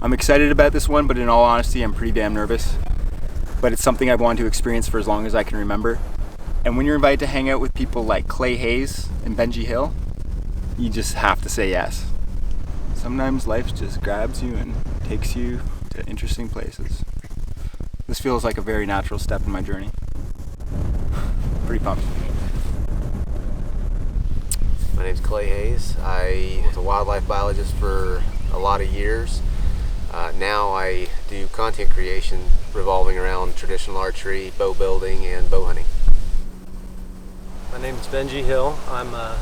I'm excited about this one, but in all honesty, I'm pretty damn nervous. But it's something I've wanted to experience for as long as I can remember. And when you're invited to hang out with people like Clay and Benji Hill, you just have to say yes. Sometimes life just grabs you and takes you to interesting places. This feels like a very natural step in my journey. Pretty pumped. My name's Clay Hayes. I was a wildlife biologist for a lot of years. Now I do content creation revolving around traditional archery, bow building, and bow hunting. My name is Benji Hill. I'm a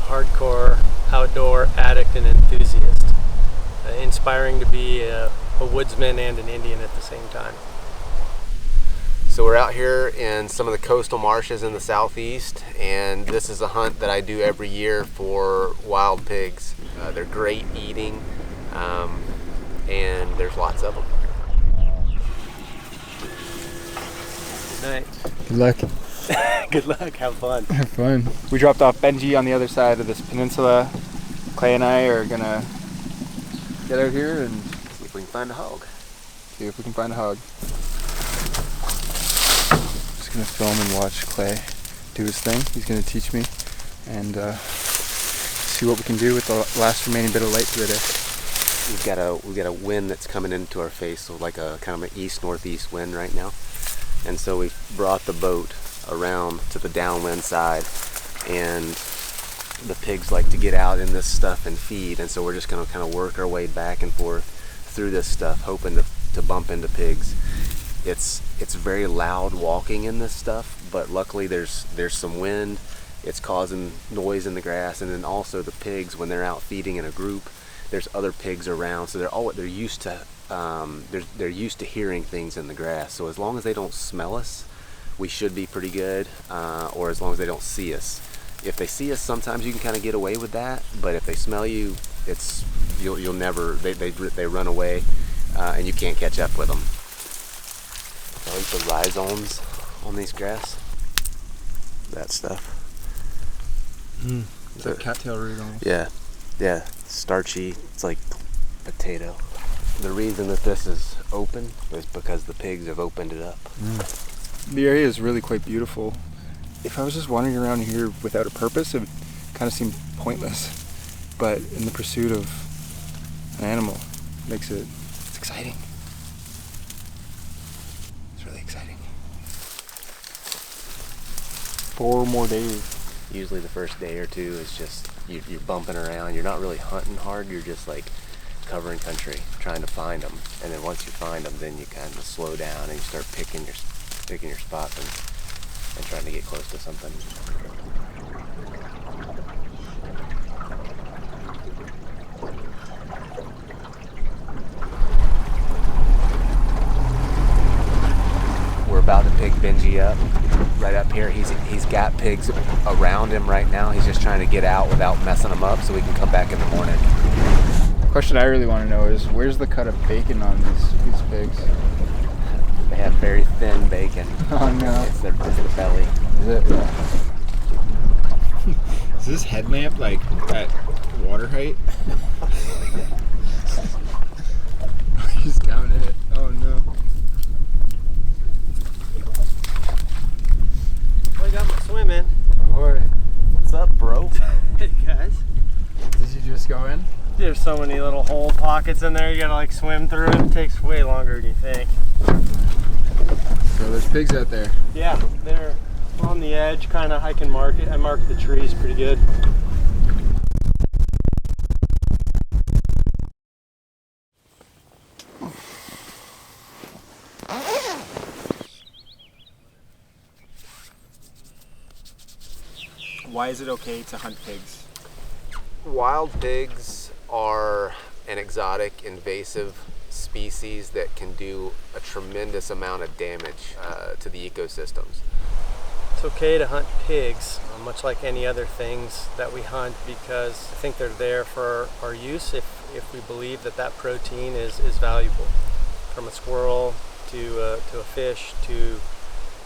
hardcore outdoor addict and enthusiast. Inspiring to be a woodsman and an Indian at the same time. So we're out here in some of the coastal marshes in the southeast, and this is a hunt that I do every year for wild pigs. They're great eating, and there's lots of them. Good night. Good luck. Good luck. Have fun. Have fun. We dropped off Benji on the other side of this peninsula. Clay and I are gonna get out here and See if we can find a hog. see if we can find a hog. Just gonna film and watch Clay do his thing. He's gonna teach me and see what we can do with the last remaining bit of light for the day. We've got a wind that's coming into our face, so like a kind of an east-northeast wind right now. And so we've brought the boat around to the downwind side, and the pigs like to get out in this stuff and feed, and so we're just going to kind of work our way back and forth through this stuff, hoping to bump into pigs. It's very loud walking in this stuff, but luckily there's some wind. It's causing noise in the grass, and then also the pigs, when they're out feeding in a group, there's other pigs around, so they're used to they're used to hearing things in the grass. So as long as they don't smell us, we should be pretty good, or as long as they don't see us. If they see us, sometimes you can kind of get away with that, but if they smell you, you'll never, they run away, and you can't catch up with them. I like the rhizomes on these grass, that stuff. It's like cattail root almost. Yeah, starchy, it's like potato. The reason that this is open is because the pigs have opened it up. The area is really quite beautiful. If I was just wandering around here without a purpose, it would kind of seem pointless. But in the pursuit of an animal, it's exciting. It's really exciting. 4 more days. Usually the first day or two is just, you're bumping around. You're not really hunting hard. You're just like covering country, trying to find them. And then once you find them, then you kind of slow down and you start picking your spots and trying to get close to something. We're about to pick Benji up right up here. He's got pigs around him right now. He's just trying to get out without messing them up so we can come back in the morning. The question I really want to know is, where's the cut of bacon on these pigs? They have very thin bacon. Oh no. It's the belly. Is it? Yeah. Is this headlamp like at water height? He's down in it. Oh no. Well, I got my swimming. Boy. What's up, bro? Hey guys. Did you just go in? There's so many little hole pockets in there. You gotta like swim through it. It takes way longer than you think. So there's pigs out there. Yeah, they're on the edge. Kind of. I mark the trees pretty good. Why is it okay to hunt pigs? Wild pigs are an exotic, invasive species that can do a tremendous amount of damage to the ecosystems. It's okay to hunt pigs, much like any other things that we hunt, because I think they're there for our use if we believe that protein is valuable. From a squirrel to a fish to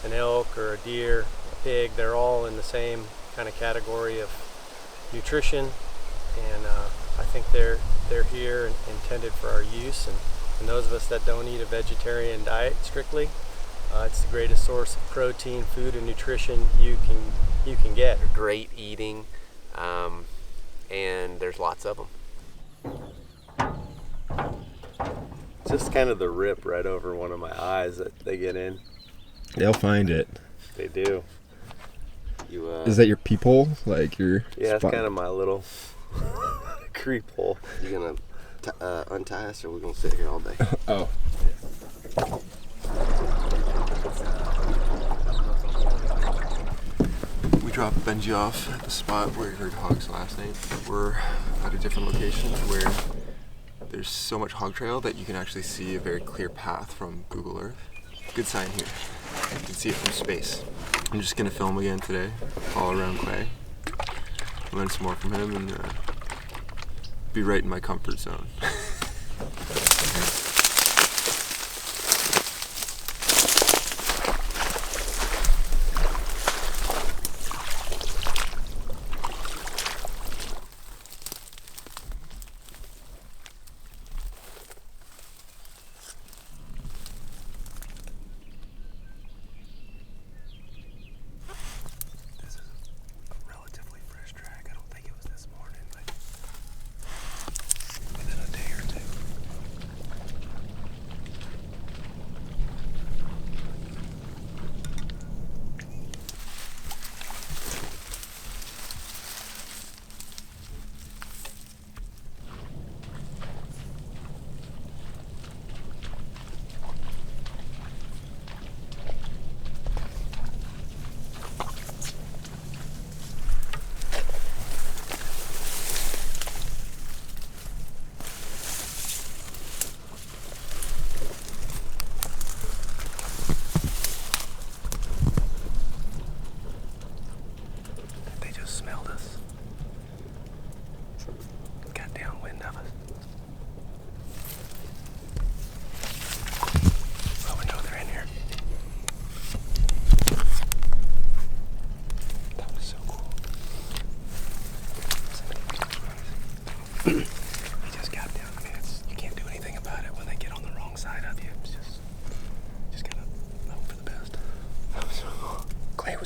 an elk or a deer, a pig, they're all in the same kind of category of nutrition, and I think they're here and intended for our use, and those of us that don't eat a vegetarian diet strictly, it's the greatest source of protein, food, and nutrition you can get. They're great eating, and there's lots of them. Just kind of the rip right over one of my eyes that they get in. They'll find it. They do. Is that your peephole? Like your Yeah, spot? it's kind of my little creep hole. You gonna untie us, or are we gonna sit here all day? Oh. We dropped Benji off at the spot where he heard hogs last night. We're at a different location where there's so much hog trail that you can actually see a very clear path from Google Earth. Good sign here. You can see it from space. I'm just gonna film again today, all around Clay. Learn some more from him and be right in my comfort zone.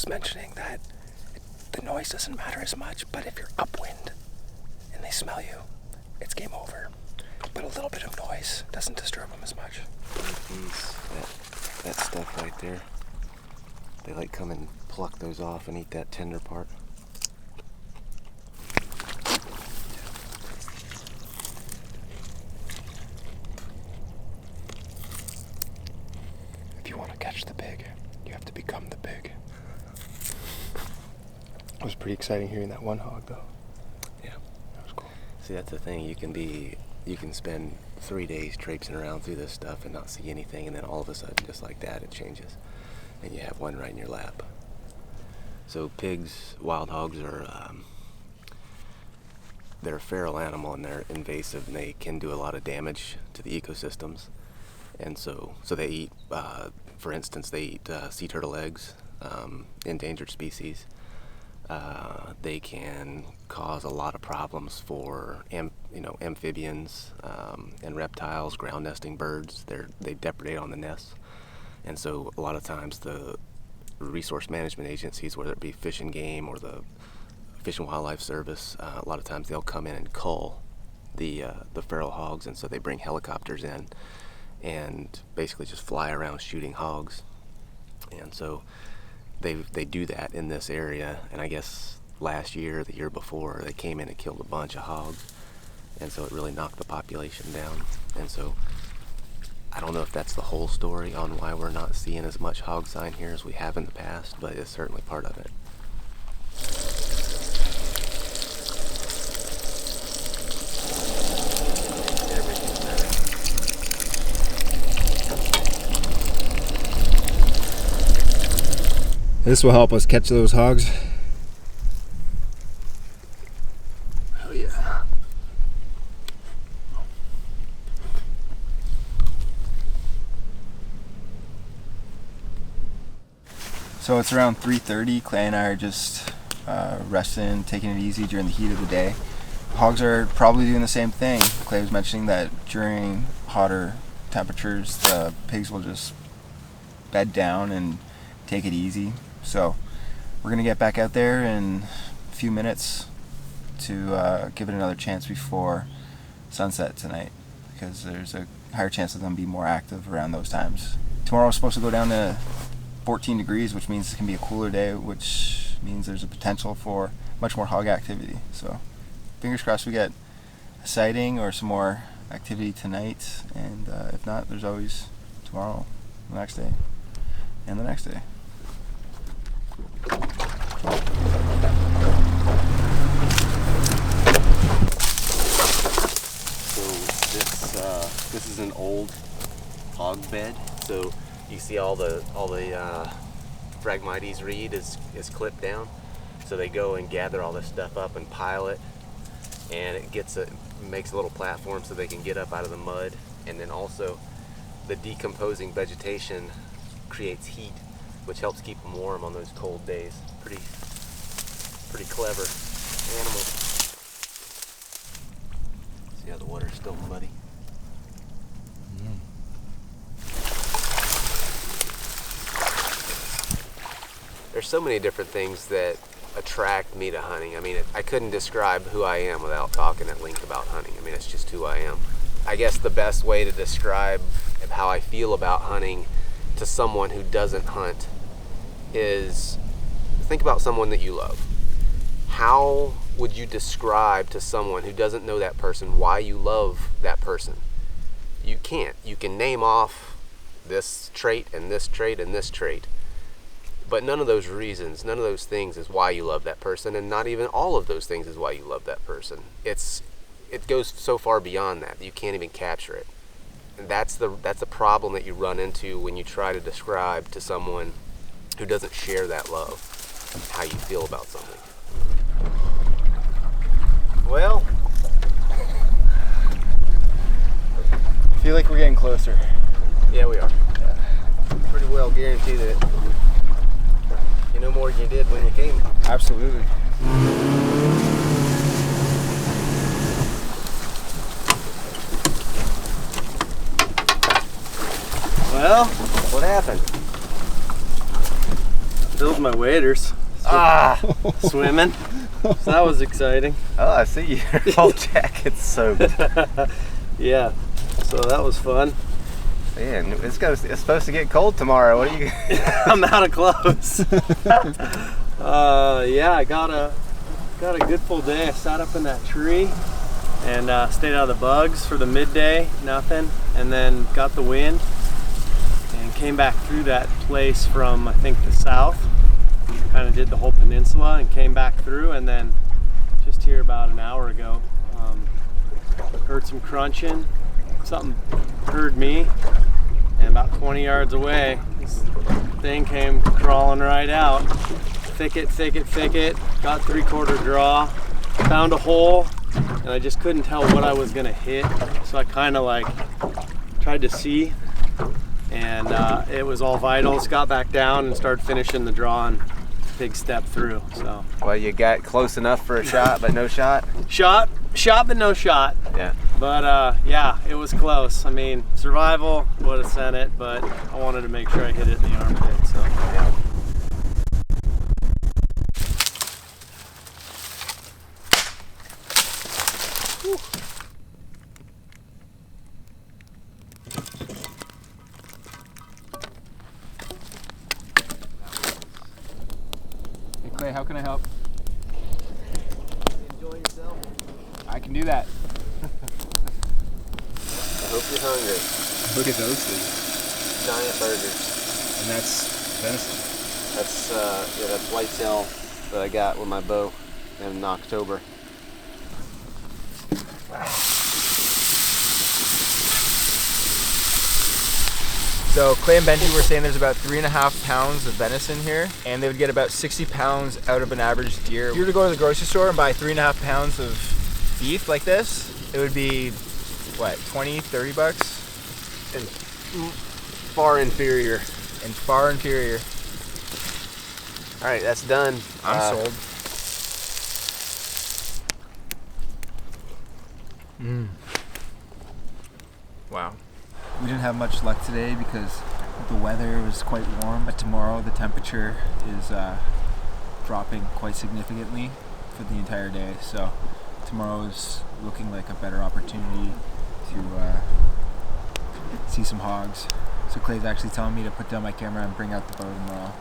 Mentioning that the noise doesn't matter as much, but if you're upwind and they smell you, it's game over. But a little bit of noise doesn't disturb them as much. That stuff right there, they like come and pluck those off and eat that tender part. If you want to catch the pig, you have to become the pig. It was pretty exciting hearing that one hog, though. Yeah. That was cool. See, that's the thing. You can spend 3 days traipsing around through this stuff and not see anything, and then all of a sudden, just like that, it changes. And you have one right in your lap. So pigs, wild hogs they're a feral animal, and they're invasive, and they can do a lot of damage to the ecosystems. And so they eat, for instance, they eat sea turtle eggs, endangered species. They can cause a lot of problems for amphibians and reptiles, ground nesting birds. They depredate on the nests, and so a lot of times the resource management agencies, whether it be Fish and Game or the Fish and Wildlife Service, a lot of times they'll come in and cull the feral hogs, and so they bring helicopters in and basically just fly around shooting hogs, and so they do that in this area. And I guess last year, the year before, they came in and killed a bunch of hogs, and so it really knocked the population down. And so I don't know if that's the whole story on why we're not seeing as much hog sign here as we have in the past, but it's certainly part of it. This will help us catch those hogs. Hell yeah. So it's around 3:30. Clay and I are just resting, taking it easy during the heat of the day. hogs are probably doing the same thing. Clay was mentioning that during hotter temperatures, the pigs will just bed down and take it easy. So we're gonna get back out there in a few minutes to give it another chance before sunset tonight, because there's a higher chance of them being more active around those times. Tomorrow is supposed to go down to 14 degrees, which means it can be a cooler day, which means there's a potential for much more hog activity. So fingers crossed we get a sighting or some more activity tonight, and if not, there's always tomorrow, the next day, and the next day. So this is an old hog bed. So you see all the Phragmites reed is clipped down. So they go and gather all this stuff up and pile it, and it makes a little platform so they can get up out of the mud. And then also the decomposing vegetation creates heat, which helps keep them warm on those cold days. Pretty clever animal. See how the water's still muddy? There's so many different things that attract me to hunting. I mean, I couldn't describe who I am without talking at length about hunting. I mean, it's just who I am. I guess the best way to describe how I feel about hunting to someone who doesn't hunt is think about someone that you love. How would you describe to someone who doesn't know that person why you love that person? You can't. You can name off this trait and this trait and this trait, but none of those reasons, none of those things is why you love that person, and not even all of those things is why you love that person. It goes so far beyond that you can't even capture it. And that's the problem that you run into when you try to describe to someone who doesn't share that love how you feel about something. Well, I feel like we're getting closer. Yeah, we are. Yeah. Pretty well guaranteed that you know more than you did when you came. Absolutely. Well, What happened? filled my waders. Swimming. So that was exciting. Oh, I see your whole jacket's soaked. Yeah. So that was fun. Man, it's supposed to get cold tomorrow. What are you? I'm out of clothes. Yeah, I got a good full day. I sat up in that tree and stayed out of the bugs for the midday, nothing, and then got the wind and came back through that place from I think the south. Kind of did the whole peninsula and came back through, and then just here about an hour ago, heard some crunching. Something heard me, and about 20 yards away, this thing came crawling right out. Thicket, got 3/4 draw, found a hole, and I just couldn't tell what I was gonna hit, so I kind of like tried to see, and it was all vitals. Got back down and started finishing the draw, and pig step through. So Well, you got close enough for a shot, but no shot. shot but no shot. Yeah. But yeah, it was close. I mean, survival would have sent it, but I wanted to make sure I hit it in the armpit. So yeah. Hey Clay, how can I help? Enjoy yourself. I can do that. I hope you're hungry. Look at those things. Giant burgers. And that's venison. That's whitetail that I got with my bow in October. So Clay and Benji were saying there's about 3.5 pounds of venison here, and they would get about 60 pounds out of an average deer. If you were to go to the grocery store and buy 3.5 pounds of beef like this, it would be, what, 20, 30 bucks? And far inferior. And far inferior. All right, that's done. I'm sold. Wow. We didn't have much luck today because the weather was quite warm, but tomorrow the temperature is dropping quite significantly for the entire day. So tomorrow is looking like a better opportunity to see some hogs. So Clay's actually telling me to put down my camera and bring out the bow tomorrow.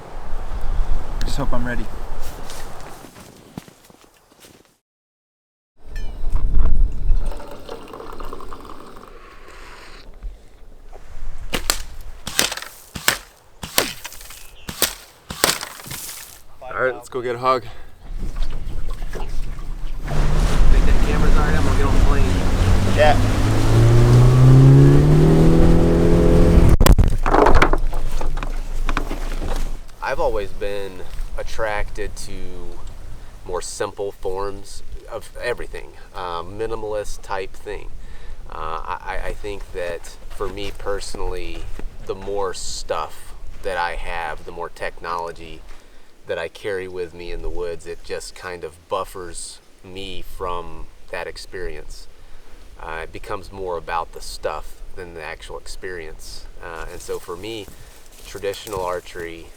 I just hope I'm ready. Alright, let's go get a hog. Think that camera's alright? I'm gonna get on the plane. Yeah. I've always been attracted to more simple forms of everything, minimalist type thing. I think that for me personally, the more stuff that I have, the more technology that I carry with me in the woods, it just kind of buffers me from that experience. It becomes more about the stuff than the actual experience. And so for me, traditional archery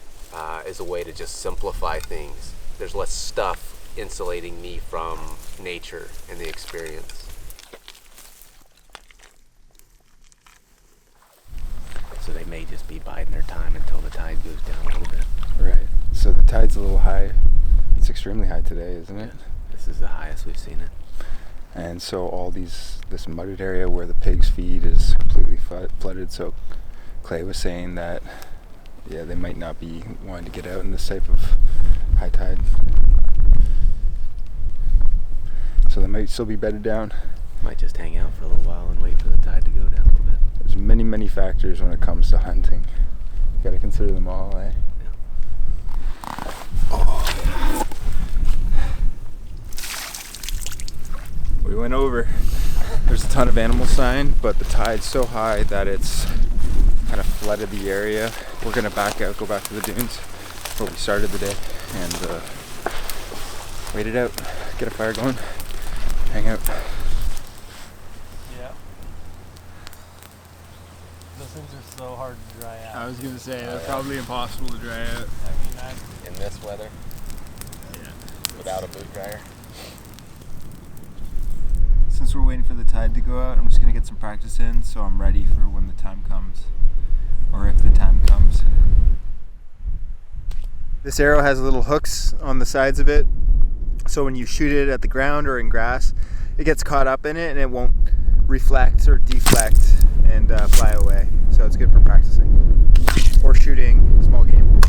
is a way to just simplify things. There's less stuff insulating me from nature and the experience. So they may just be biding their time until the tide goes down a little bit. Right. So the tide's a little high. It's extremely high today, isn't it? This is the highest we've seen it. And so all this muddy area where the pigs feed is completely flooded. So Clay was saying that, yeah, they might not be wanting to get out in this type of high tide. So they might still be bedded down. Might just hang out for a little while and wait for the tide to go down a little bit. There's many factors when it comes to hunting. You gotta consider them all, eh? Yeah. Oh. We went over. There's a ton of animal sign, but the tide's so high that it's kind of flooded the area. We're gonna back out, go back to the dunes where we started the day, and wait it out, get a fire going, hang out. Yeah. Those things are so hard to dry out. I was gonna say, they're probably impossible to dry out. I mean, In this weather, without a boot dryer. Since we're waiting for the tide to go out, I'm just gonna get some practice in so I'm ready for when the time comes. Or if the time comes. This arrow has little hooks on the sides of it, so when you shoot it at the ground or in grass, it gets caught up in it and it won't reflect or deflect and fly away. So it's good for practicing. Or shooting small game.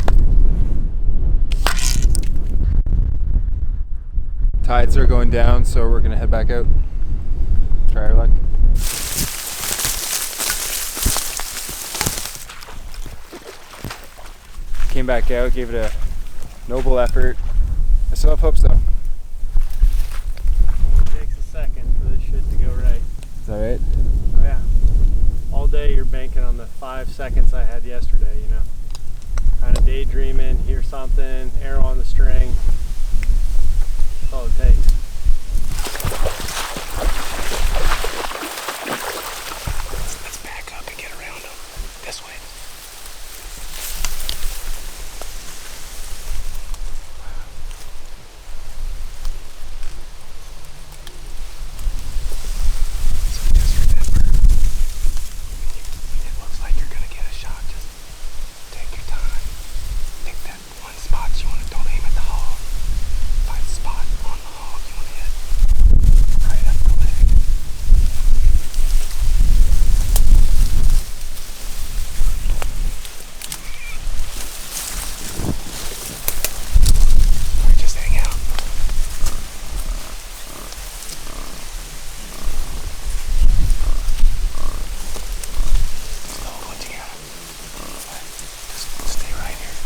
Tides are going down, so we're gonna head back out. Try our luck. Came back out, gave it a noble effort. I still have hopes though. only takes a second for this shit to go right. Is that right? Oh yeah. All day you're banking on the 5 seconds I had yesterday, you know. Kind of daydreaming, hear something, arrow on the string. That's all it takes. Let's back up and get around them. This way. So just remember, it looks like you're gonna get a shot. Just take your time. Pick that one spot you want to. Don't aim at the hog. Find a spot on the hog you want to hit. Right up the leg. Or just hang out. Just all put together. Just stay right here.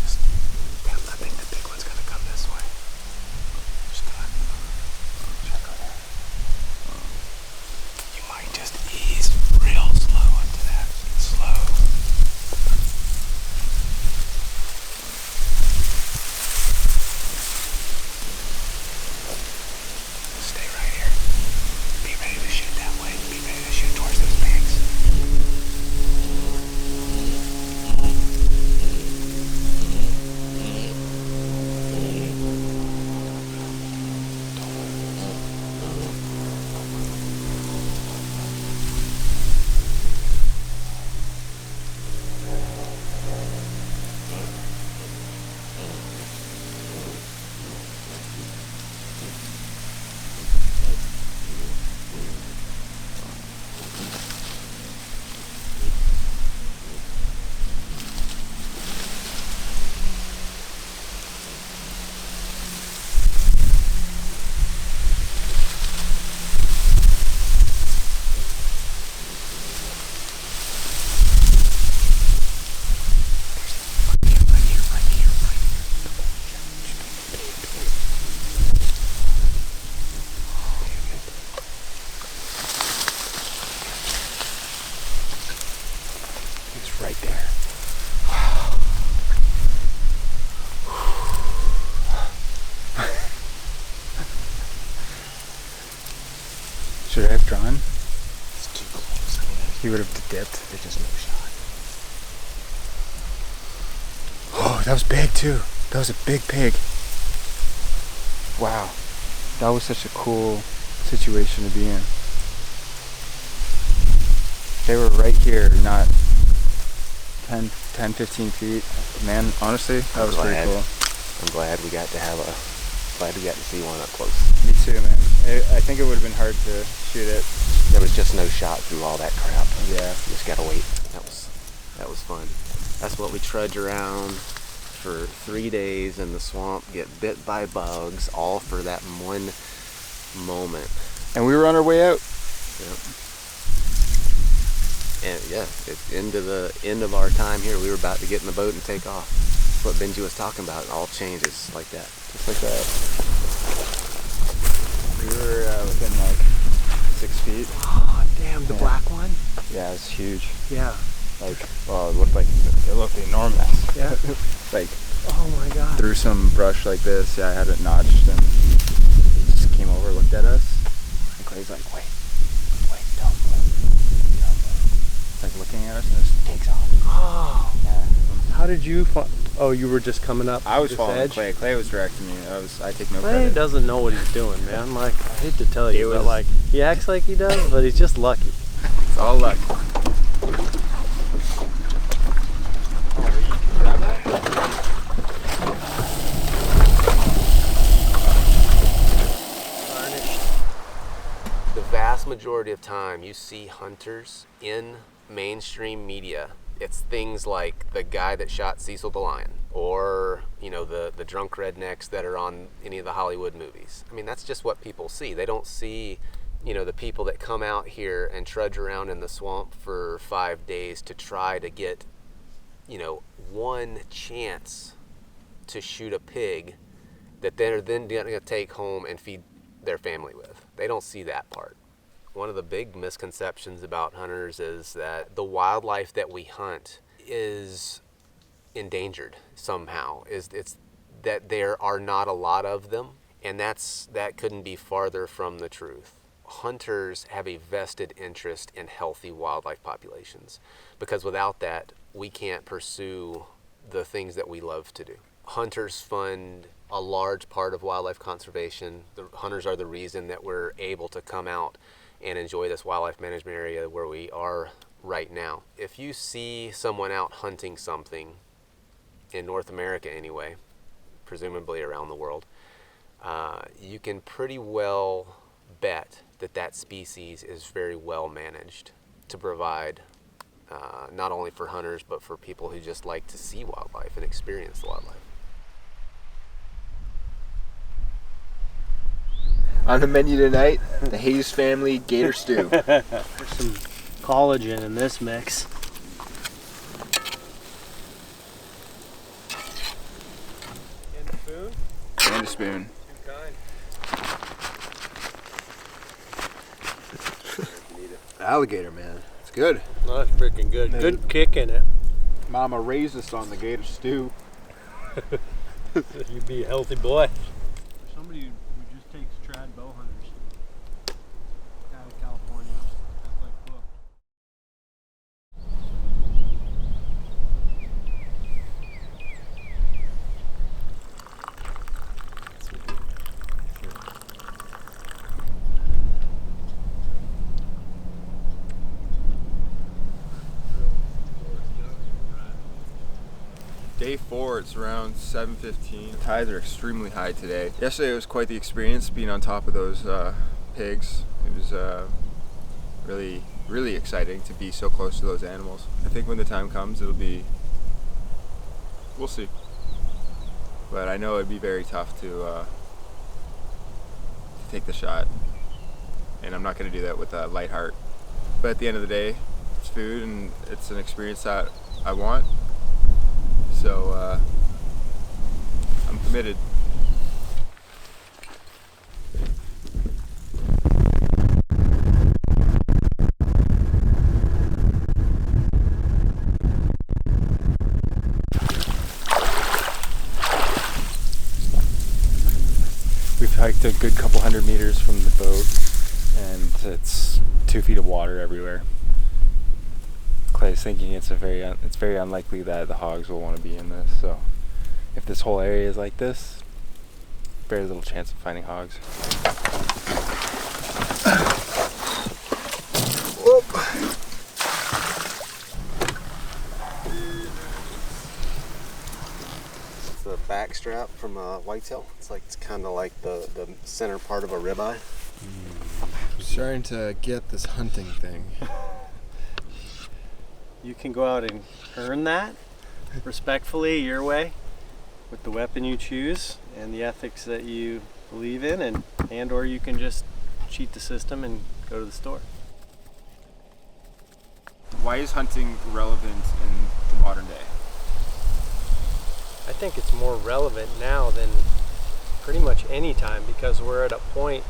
Just, I think the big one's gonna come this He would have dipped. There's just no shot. Oh, that was big too. That was a big pig. Wow. That was such a cool situation to be in. They were right here, not 10, 15 feet. Man, honestly, that was pretty cool. I'm glad we got to see one up close. Me too, man. I think it would have been hard to shoot it. There was just no shot through all that crap. Yeah. Just gotta wait. That was fun. That's what we trudge around for 3 days in the swamp, get bit by bugs, all for that one moment. And we were on our way out. Yep. And yeah, it's the end of our time here. We were about to get in the boat and take off. That's what Benji was talking about. It all changes like that. Just like that. We were within like 6 feet. Oh, damn, the black one? Yeah, it was huge. Yeah. Like, well, it looked enormous. Yeah. Like, oh my God. through some brush like this, I had it notched, and he just came over, looked at us, and Clay's like, wait, don't move. It's like looking at us, and just takes off. Oh. Yeah. How did you oh, you were just coming up I was this following edge? Clay. Clay was directing me. I take no Clay credit. doesn't know what he's doing, man. Like, I hate to tell you, It but was- like, he acts like he does, but he's just lucky. It's all luck. The vast majority of time you see hunters in mainstream media, it's things like the guy that shot Cecil the Lion, or the drunk rednecks that are on any of the Hollywood movies. I mean, that's just what people see. They don't see the people that come out here and trudge around in the swamp for 5 days to try to get one chance to shoot a pig that they're then going to take home and feed their family with. They don't see that part. One of the big misconceptions about hunters is that the wildlife that we hunt is endangered somehow. It's that there are not a lot of them, and that couldn't be farther from the truth. Hunters have a vested interest in healthy wildlife populations, because without that, we can't pursue the things that we love to do. Hunters fund a large part of wildlife conservation. The hunters are the reason that we're able to come out and enjoy this wildlife management area where we are right now. If you see someone out hunting something, in North America anyway, presumably around the world, you can pretty well bet that species is very well managed to provide not only for hunters but for people who just like to see wildlife and experience the wildlife. On the menu tonight, the Hayes family gator stew. There's some collagen in this mix. And a spoon? And a spoon. Too kind. Alligator, man. It's good. No, that's freaking good. Good kick in it. Mama raised us on the gator stew. You'd be a healthy boy. For somebody who just takes trad bow hunters out of California, that's like booked. Day 4, it's around 7:15. Tides are extremely high today. Yesterday was quite the experience being on top of those pigs. It was really, really exciting to be so close to those animals. I think when the time comes, we'll see. But I know it'd be very tough to take the shot. And I'm not going to do that with a light heart. But at the end of the day, it's food and it's an experience that I want. So I'm committed. We've hiked a good couple 100 meters from the boat, and it's 2 feet of water everywhere. Clay's thinking it's very unlikely that the hogs will want to be in this. So if this whole area is like this, very little chance of finding hogs. It's the back strap from a whitetail. It's kind of like the center part of a ribeye. Starting to get this hunting thing. You can go out and earn that respectfully your way with the weapon you choose and the ethics that you believe in, and or you can just cheat the system and go to the store. Why is hunting relevant in the modern day? I think it's more relevant now than pretty much any time, because we're at a point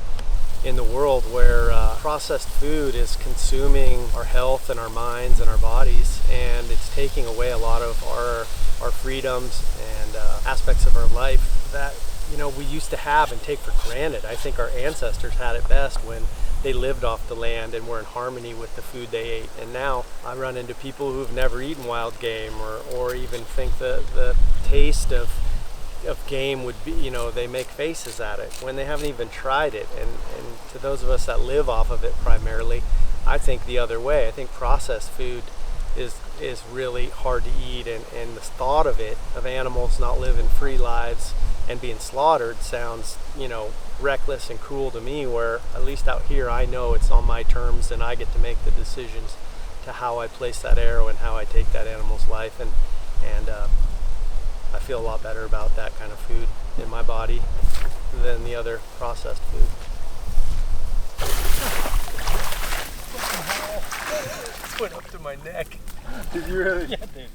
in the world where processed food is consuming our health and our minds and our bodies, and it's taking away a lot of our freedoms and aspects of our life that, you know, we used to have and take for granted. I think our ancestors had it best when they lived off the land and were in harmony with the food they ate. And now I run into people who've never eaten wild game or even think the taste of game would be, you know, they make faces at it when they haven't even tried it. And to those of us that live off of it primarily, I think the other way. I think processed food is really hard to eat, and the thought of it, of animals not living free lives and being slaughtered, sounds, you know, reckless and cruel to me, where at least out here I know it's on my terms and I get to make the decisions to how I place that arrow and how I take that animal's life, and I feel a lot better about that kind of food in my body than the other processed food. It went up to my neck. Did you really? Yeah, dude.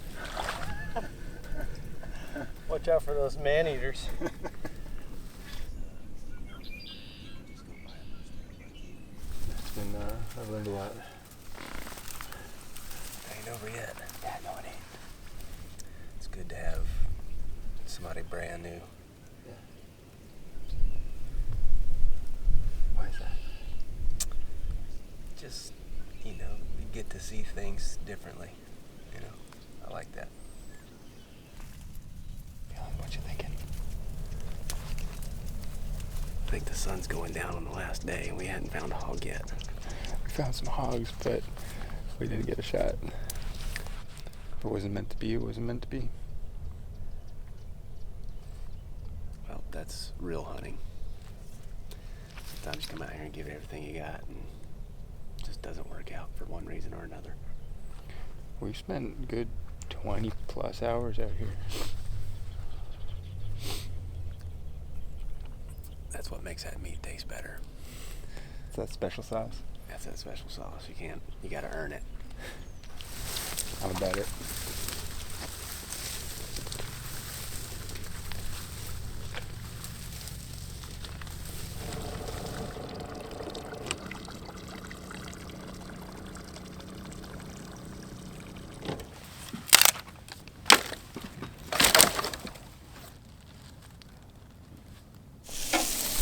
Watch out for those man-eaters. I've learned a lot. Ain't over yet. Yeah, no, it ain't. It's good to have somebody brand new. Yeah. Why is that? Just, you know, you get to see things differently. You know, I like that. What you thinking? I think the sun's going down on the last day and we hadn't found a hog yet. We found some hogs, but we didn't get a shot. If it wasn't meant to be, it wasn't meant to be. Well, that's real hunting. Sometimes you come out here and give it everything you got and it just doesn't work out for one reason or another. We've spent a good 20 plus hours out here. That's what makes that meat taste better. Is that special sauce? That's that special sauce. You gotta earn it. I'm about it.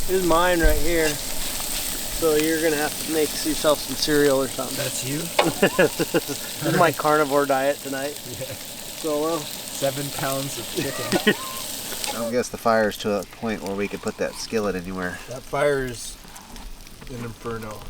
Here's mine right here. So you're gonna have to make yourself some cereal or something. That's you? This is my carnivore diet tonight. Yeah. Solo. 7 pounds of chicken. I don't guess the fire's to a point where we could put that skillet anywhere. That fire is an inferno.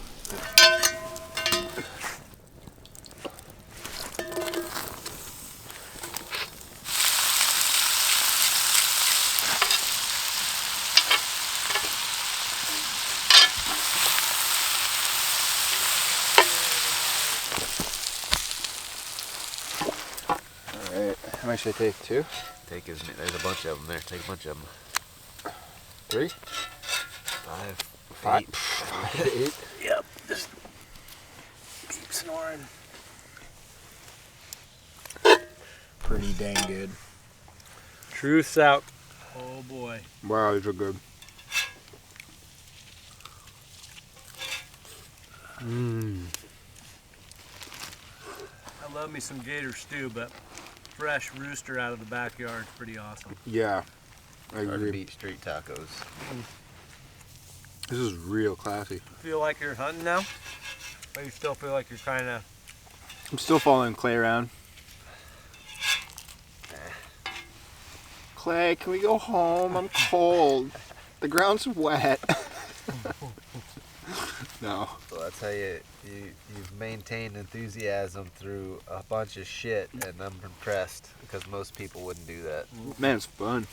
How much should I take? 2? There's a bunch of them there. Take a bunch of them. 3? 5. 8. Yep. Just keep snoring. Pretty dang good. Truth's out. Oh boy. Wow, these are good. I love me some gator stew, but fresh rooster out of the backyard is pretty awesome. Yeah, I Hard to agree. beat street tacos. This is real classy. Feel like you're hunting now? Or you still feel like you're kind of I'm still following Clay around. Clay, can we go home? I'm cold. The ground's wet. No. So that's how you've maintained enthusiasm through a bunch of shit, and I'm impressed because most people wouldn't do that. Man, it's fun.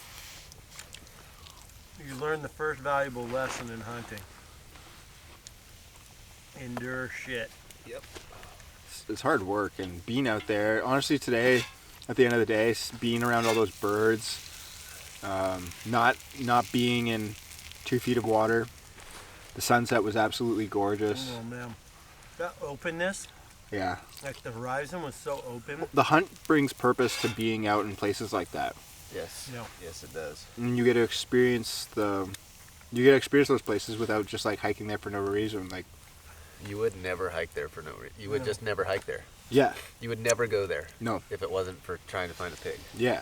You learn the first valuable lesson in hunting. Endure shit. Yep. It's hard work, and being out there, honestly today, at the end of the day, being around all those birds, not being in 2 feet of water, the sunset was absolutely gorgeous. Oh man, that openness, Yeah. like the horizon was so open. The hunt brings purpose to being out in places like that. Yes. Yeah. Yes, it does. And you get to experience those places without just like hiking there for no reason. Like, You would never hike there for no reason. You would just never hike there. yeah. You would never go there. No. If it wasn't for trying to find a pig. Yeah.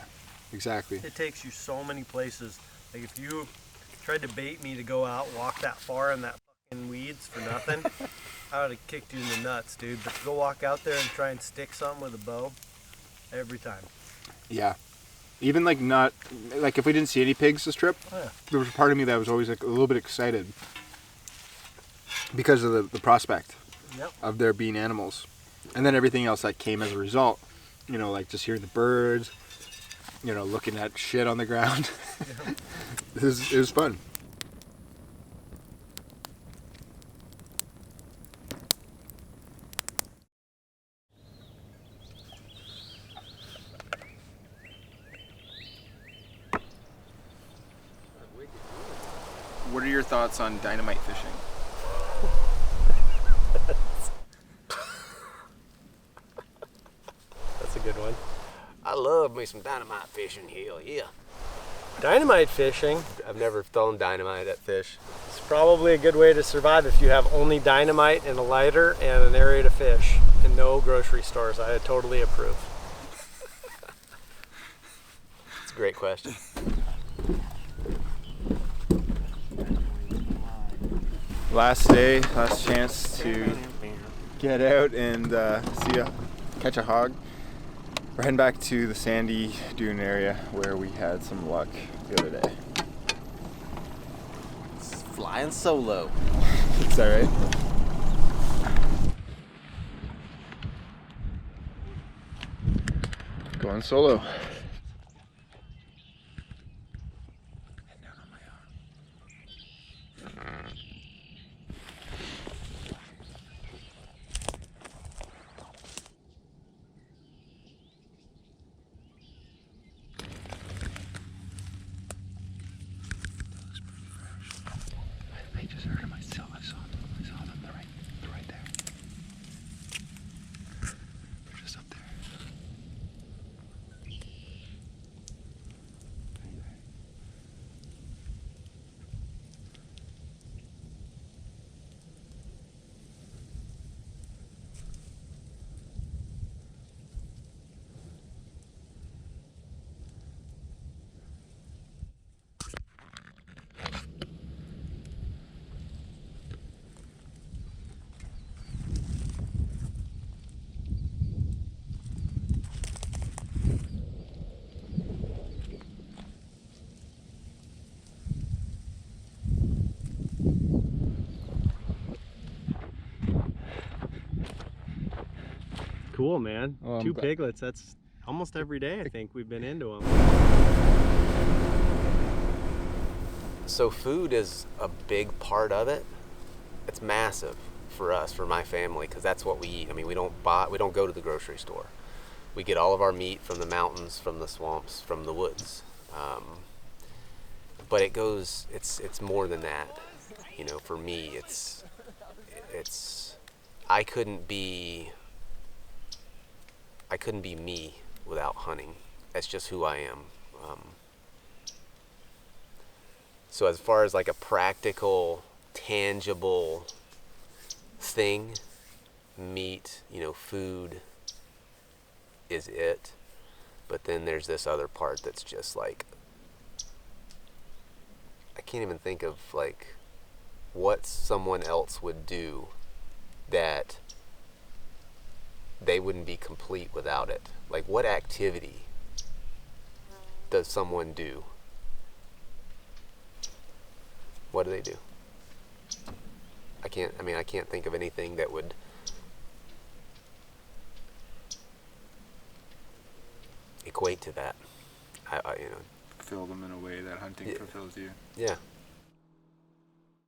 Exactly. It takes you so many places. Like if you tried to bait me to go out, walk that far in that fucking weeds for nothing, I would have kicked you in the nuts, dude. But to go walk out there and try and stick something with a bow, every time. Yeah. Even like not like if we didn't see any pigs this trip, Oh, yeah. there was a part of me that was always like a little bit excited because of the prospect Yep. of there being animals, and then everything else that came as a result. You know, like just hearing the birds, you know, looking at shit on the ground. It was fun. What are your thoughts on dynamite fishing? That's a good one. I love me some dynamite fishing, hell yeah. Dynamite fishing I've never thrown dynamite at fish. is probably a good way to survive if you have only dynamite and a lighter and an area to fish and no grocery stores. I totally approve. It's a great question. Last day, last chance to get out and catch a hog. We're heading back to the sandy dune area where we had some luck the other day. It's flying solo. Is that right? Going solo. I just heard him. I saw them. They're right there. They're just up there. Cool, man. Oh, I'm 2 glad. piglets. That's almost every day I think we've been into them. So food is a big part of it. It's massive for us, for my family, because that's what we eat. I mean, we don't go to the grocery store. We get all of our meat from the mountains, from the swamps, from the woods. But it's more than that. You know, for me, it's I couldn't be me without hunting. That's just who I am. So as far as like a practical, tangible thing, meat, food is it. But then there's this other part that's just like, I can't even think of like what someone else would do that they wouldn't be complete without it. Like, what activity does someone do? What do they do? I can't think of anything that would equate to that. Fill them in a way that hunting fulfills you. Yeah.